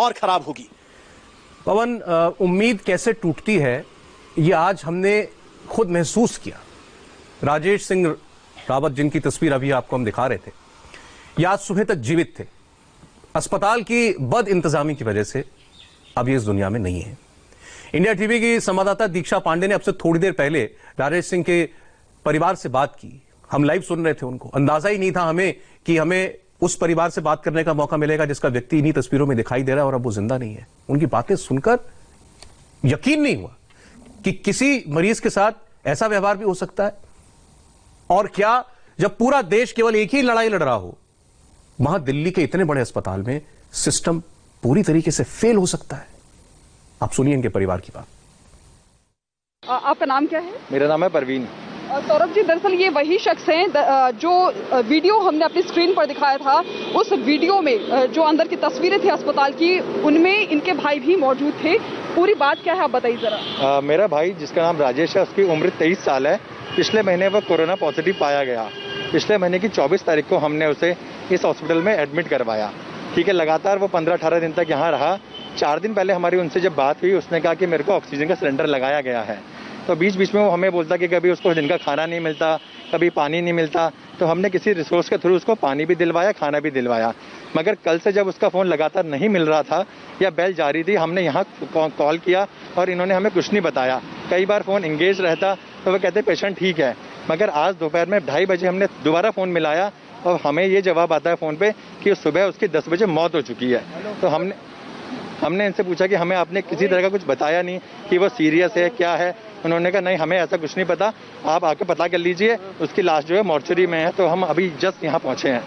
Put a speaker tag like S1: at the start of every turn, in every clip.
S1: और खराब होगी।
S2: पवन, उम्मीद कैसे टूटती है ये आज हमने खुद महसूस किया। राजेश सिंह रावत, जिनकी तस्वीर अभी आपको हम दिखा रहे थे, ये आज सुबह तक जीवित थे। अस्पताल की बद इंतजामी की वजह से अब ये इस दुनिया में नहीं है। इंडिया टीवी की संवाददाता दीक्षा पांडे ने अब से थोड़ी देर पहले राजेश सिंह के परिवार से बात की। हम लाइव सुन रहे थे उनको। अंदाजा ही नहीं था हमें कि हमें उस परिवार से बात करने का मौका मिलेगा जिसका व्यक्ति इन्हीं तस्वीरों में दिखाई दे रहा है और अब वो जिंदा नहीं है। उनकी बातें सुनकर यकीन नहीं हुआ कि किसी मरीज के साथ ऐसा व्यवहार भी हो सकता है। और क्या, जब पूरा देश केवल एक ही लड़ाई लड़ रहा हो, वहां दिल्ली के इतने बड़े अस्पताल में सिस्टम पूरी तरीके से फेल हो सकता है। आप सुनिए इनके परिवार की बात।
S3: आपका नाम क्या है?
S4: मेरा नाम है परवीन।
S3: सौरभ जी, दरअसल ये वही शख्स हैं जो वीडियो हमने अपनी स्क्रीन पर दिखाया था। उस वीडियो में जो अंदर की तस्वीरें थी अस्पताल की, उनमें इनके भाई भी मौजूद थे। पूरी बात क्या है आप बताइए जरा।
S4: मेरा भाई, जिसका नाम राजेश है, उसकी उम्र 23 साल है। पिछले महीने वो कोरोना पॉजिटिव पाया गया। पिछले महीने की 24 तारीख को हमने उसे इस हॉस्पिटल में एडमिट करवाया। ठीक है, लगातार वो 15-18 दिन तक यहाँ रहा। 4 दिन पहले हमारी उनसे जब बात हुई, उसने कहा कि मेरे को ऑक्सीजन का सिलेंडर लगाया गया है। तो बीच बीच में वो हमें बोलता कि कभी उसको दिन का खाना नहीं मिलता, कभी पानी नहीं मिलता। तो हमने किसी रिसोर्स के थ्रू उसको पानी भी दिलवाया, खाना भी दिलवाया। मगर कल से जब उसका फ़ोन लगातार नहीं मिल रहा था या बेल जारी थी, हमने यहाँ कॉल किया और इन्होंने हमें कुछ नहीं बताया। कई बार फ़ोन इंगेज रहता तो वो कहते पेशेंट ठीक है। मगर आज दोपहर में 2:30 बजे हमने दोबारा फ़ोन मिलाया और हमें ये जवाब आता है फ़ोन पे कि सुबह उसकी 10 बजे मौत हो चुकी है। तो हमने इनसे पूछा कि हमें आपने किसी तरह का कुछ बताया नहीं कि वो सीरियस है, क्या है। उन्होंने कहा नहीं, हमें ऐसा कुछ नहीं पता, आप आके पता कर लीजिए। उसकी लाश जो है मॉर्चरी में है। तो हम अभी जस्ट यहाँ पहुँचे हैं।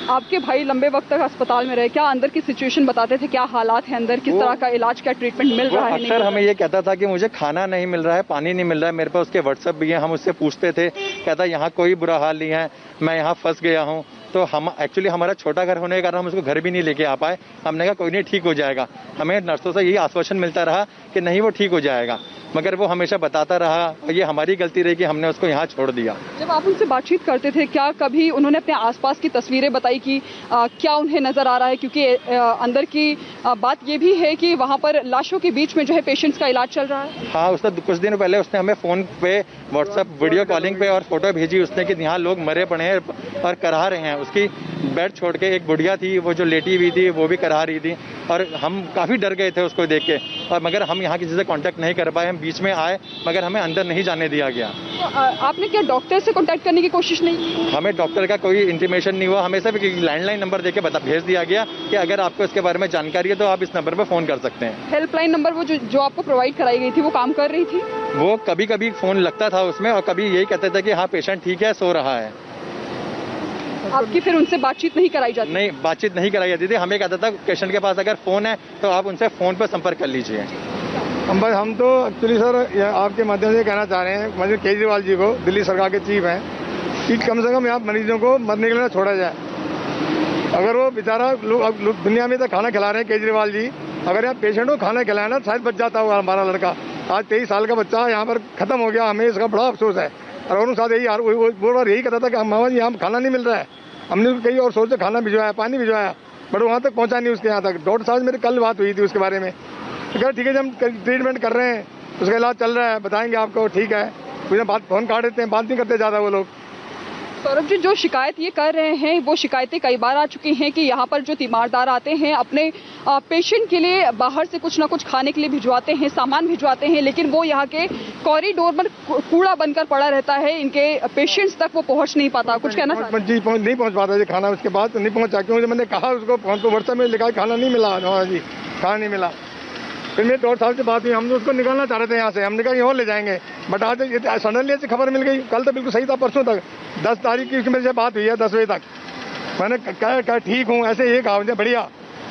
S3: आपके भाई लंबे वक्त तक अस्पताल में रहे, क्या अंदर की सिचुएशन बताते थे? क्या हालात है अंदर, किस तरह का इलाज, क्या ट्रीटमेंट मिल रहा है?
S4: अक्सर हमें ये कहता था कि मुझे खाना नहीं मिल रहा है, पानी नहीं मिल रहा है। मेरे पास उसके व्हाट्सएप भी है, हम उससे पूछते थे। कहता यहाँ कोई बुरा हाल नहीं है, मैं यहाँ फंस गया हूँ। तो हम एक्चुअली हमारा छोटा घर होने के कारण हम उसको घर भी नहीं लेके आ पाए। हमने कहा कोई नहीं, ठीक हो जाएगा। हमें नर्सों से यही आश्वासन मिलता रहा कि नहीं, वो ठीक हो जाएगा। मगर वो हमेशा बताता रहा और ये हमारी गलती रही कि हमने उसको यहाँ छोड़ दिया।
S3: जब आप उनसे बातचीत करते थे, क्या कभी उन्होंने अपने आसपास की तस्वीरें बताई कि क्या उन्हें नजर आ रहा है? क्योंकि अंदर की बात ये भी है कि वहाँ पर लाशों के बीच में जो है पेशेंट्स का इलाज चल रहा है।
S4: हाँ, उसने कुछ दिन पहले उसने हमें फ़ोन पे, व्हाट्सएप वीडियो कॉलिंग पे और फोटो भेजी उसने कि यहाँ लोग मरे पड़े हैं और करा रहे हैं। उसकी बेड छोड़ के एक बुढ़िया थी, वो जो लेटी हुई थी, वो भी करा रही थी। और हम काफ़ी डर गए थे उसको देख के। और मगर हम यहाँ किसी से कांटेक्ट नहीं कर पाए। हम बीच में आए मगर हमें अंदर नहीं जाने दिया गया।
S3: तो आपने क्या डॉक्टर से कांटेक्ट करने की कोशिश नहीं की?
S4: हमें डॉक्टर का कोई इंटीमेशन नहीं हुआ। हमें सिर्फ लैंडलाइन नंबर देके भेज दिया गया कि अगर आपको इसके बारे में जानकारी है तो आप इस नंबर पर फ़ोन कर सकते हैं।
S3: हेल्पलाइन नंबर वो जो आपको प्रोवाइड कराई गई थी, वो काम कर रही थी?
S4: वो कभी कभी फ़ोन लगता था उसमें और कभी यही कहते थे कि हाँ पेशेंट ठीक है, सो रहा है।
S3: आपकी फिर उनसे बातचीत नहीं कराई जाती?
S4: नहीं, बातचीत नहीं कराई जाती थी। हमें कहता था पेशेंट के पास अगर फ़ोन है तो आप उनसे फ़ोन पर संपर्क कर लीजिए।
S5: हम तो एक्चुअली सर आपके माध्यम से कहना चाह रहे हैं मतलब केजरीवाल जी को, दिल्ली सरकार के चीफ हैं, कि कम से कम यहाँ मरीजों को मरने के लिए छोड़ा जाए। अगर वो बेचारा लोग दुनिया में तो खाना खिला रहे हैं केजरीवाल जी, अगर यहाँ पेशेंट को खाना खिलाया ना शायद बच जाता होगा हमारा लड़का। आज 23 साल का बच्चा यहाँ पर खत्म हो गया। हमें इसका बड़ा अफसोस है। और उन्होंने साथ यही कहता था कि मामा जी यहाँ खाना नहीं मिल रहा है। हमने कई और सोच से खाना भिजवाया, पानी भिजवाया, बट वहाँ तक पहुँचा नहीं उसके यहाँ तक। डॉक्टर साहब मेरी कल बात हुई थी उसके बारे में। तो कहा ठीक है, जब हम ट्रीटमेंट कर रहे हैं, उसका इलाज चल रहा है, बताएंगे आपको, ठीक है। मुझे बात फ़ोन काट देते हैं, बात नहीं करते ज़्यादा वो लोग।
S3: सौरभ जी, जो शिकायत ये कर रहे हैं वो शिकायतें कई बार आ चुकी हैं कि यहाँ पर जो तीमारदार आते हैं अपने पेशेंट के लिए बाहर से कुछ ना कुछ खाने के लिए भिजवाते हैं, सामान भिजवाते हैं, लेकिन वो यहाँ के कॉरिडोर पर कूड़ा बनकर पड़ा रहता है। इनके पेशेंट्स तक वो पहुँच नहीं पाता। कुछ कहना
S5: जी, नहीं पहुँच पाता जी खाना। उसके बाद नहीं पहुँचा क्योंकि मैंने कहा उसको फ़ोन पर व्हाट्सएप में लिखा खाना नहीं मिला। हाँ जी, खाना नहीं मिला। फिर मेरे डॉक्टर साहब से बात हुई, हम उसको निकालना चाह रहे थे यहाँ से। हमने कहा कि और ले जाएंगे, बट आज सडनली ऐसी खबर मिल गई। कल तो बिल्कुल सही था, परसों तक 10 तारीख की मेरे से बात हुई है 10 बजे तक। मैंने कहा ठीक हूँ, ऐसे ये कहा मुझे बढ़िया।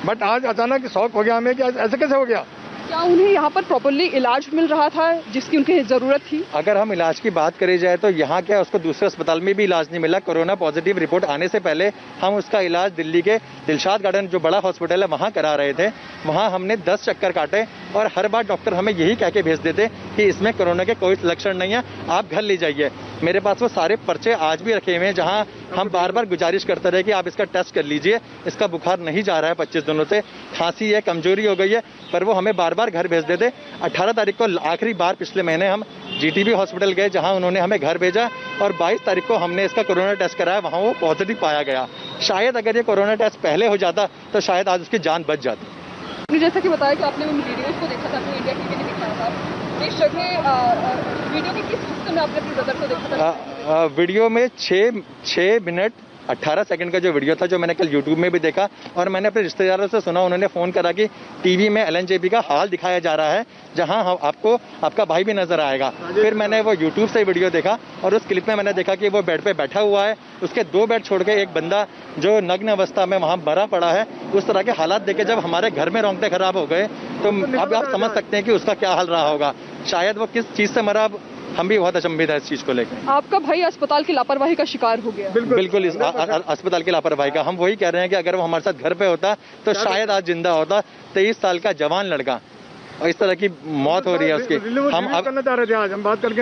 S5: बट आज अचानक शौक हो गया हमें कि ऐसे कैसे हो गया।
S3: क्या उन्हें यहाँ पर प्रॉपर्ली इलाज मिल रहा था जिसकी उनकी जरूरत थी?
S4: अगर हम इलाज की बात करी जाए तो यहाँ क्या उसको दूसरे अस्पताल में भी इलाज नहीं मिला। कोरोना पॉजिटिव रिपोर्ट आने से पहले हम उसका इलाज दिल्ली के दिलशाद गार्डन जो बड़ा हॉस्पिटल है वहाँ करा रहे थे। वहाँ हमने 10 चक्कर काटे और हर बार डॉक्टर हमें यही कह के भेज देते कि इसमें कोरोना के कोई लक्षण नहीं है, आप घर ले जाइए। मेरे पास वो सारे पर्चे आज भी रखे हुए हैं जहां हम बार बार गुजारिश करते रहे कि आप इसका टेस्ट कर लीजिए, इसका बुखार नहीं जा रहा है 25 दिनों से, खांसी है, कमजोरी हो गई है, पर वो हमें बार बार घर भेज देते। 18 तारीख को आखिरी बार पिछले महीने हम जीटीबी हॉस्पिटल गए जहां उन्होंने हमें घर भेजा और 22 तारीख को हमने इसका कोरोना टेस्ट कराया, वहां वो पॉजिटिव पाया गया। शायद अगर ये कोरोना टेस्ट पहले हो जाता तो शायद आज उसकी जान बच जाती।
S3: आपने जैसा कि बताया कि आपने उन वीडियोस को देखा था, जो इंडिया टीवी ने दिखाया था, इस जगह वीडियो के किस हिस्से में आपने अपने ब्रदर को देखा था?
S4: वीडियो में 6 मिनट 18 सेकंड का जो वीडियो था, जो मैंने कल यूट्यूब में भी देखा और मैंने अपने रिश्तेदारों से सुना, उन्होंने फोन करा कि टीवी में एलएनजेबी का हाल दिखाया जा रहा है जहां आपको आपका भाई भी नजर आएगा। फिर मैंने वो यूट्यूब से वीडियो देखा और उस क्लिप में मैंने देखा कि वो बेड पे बैठा हुआ है, उसके 2 बेड छोड़ के एक बंदा जो नग्न अवस्था में वहां मरा पड़ा है। उस तरह के हालात देखे जब हमारे घर में रोंगटे खराब हो गए तो अब आप समझ सकते हैं कि उसका क्या हाल रहा होगा। शायद वो किस चीज से मरा, हम भी बहुत अचंभित है इस चीज को लेकर।
S3: आपका भाई अस्पताल की लापरवाही का शिकार हो गया।
S4: बिल्कुल इस अस्पताल की लापरवाही का हम वही कह रहे हैं कि अगर वो हमारे साथ घर पे होता तो शायद आज जिंदा होता। 23 साल का जवान लड़का और इस तरह की मौत हो रही है उसकी। हम अब
S5: करना चाह रहे थे, आज हम बात करके